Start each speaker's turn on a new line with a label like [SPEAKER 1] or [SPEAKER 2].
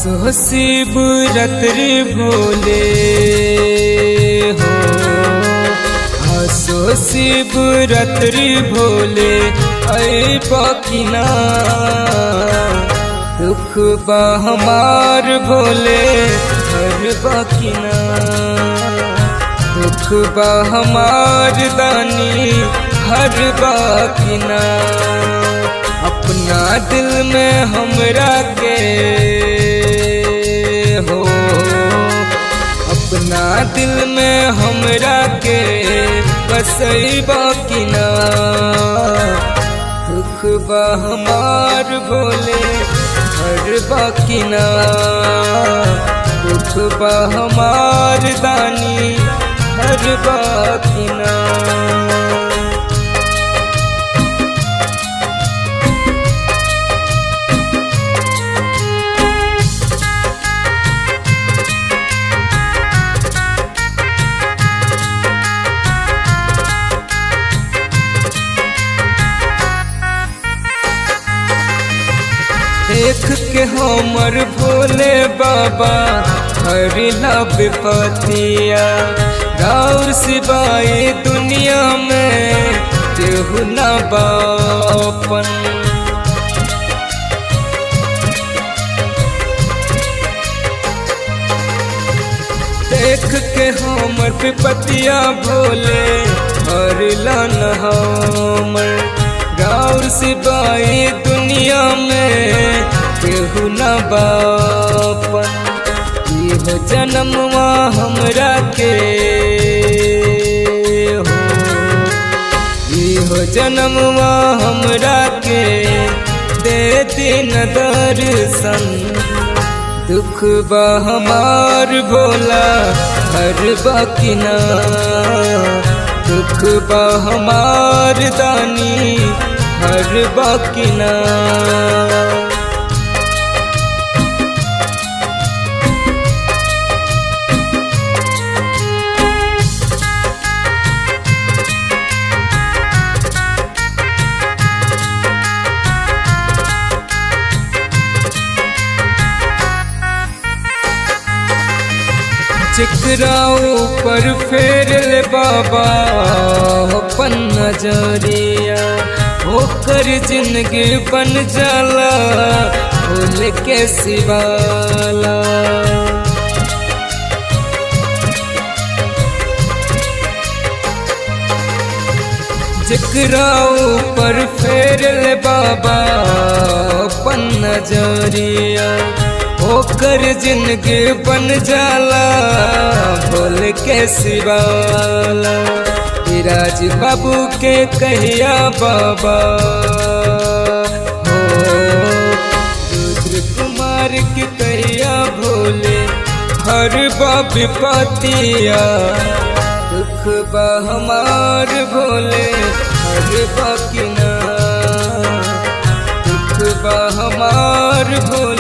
[SPEAKER 1] असो शिवरात्रि भोले हो, असो शिवरात्रि भोले अइबा कि ना। दुख बा हमार भोले हरबा कि ना। दुख बा हमार दानी हरबा कि ना। अपना दिल में हमरा के हो, अपना दिल में हमरा के बसइबा कि ना। दुख बा हमार भोले हरबा कि ना। दुख बा हमार दानी हरबा कि ना। देख के हमर भोले बाबा हरिला विपतिया। राउर सिवाय दुनिया में केहू ना बापन। देख के हमर विपतिया भोले हरिला न हमर। राउर सिवाय दुनिया में केहू न बापन। इहो जन्मवा हमरा के हो, इहो जन्मवा हमरा के दे दिन दर्शन। दुख बा हमार भोला हरबा कि ना। दुख बा हमार दानी हरबा कि ना। जेकरा ऊपर फेर ले बाबा अपन नजरिया, होकर जिंदगी बन जाला भोले के सिवाला। जेकरा ऊपर फेर ले बाबा अपन नजरिया, होकर जिंदगी बन जाला भोले के सिवाला। राज बाबू के कहिया बाबा हो, रुद्र कुमार के कहिया भोले हरबा विपतिया। दुख बा हमार भोले हरबा कि ना। दुख बा हमार भोले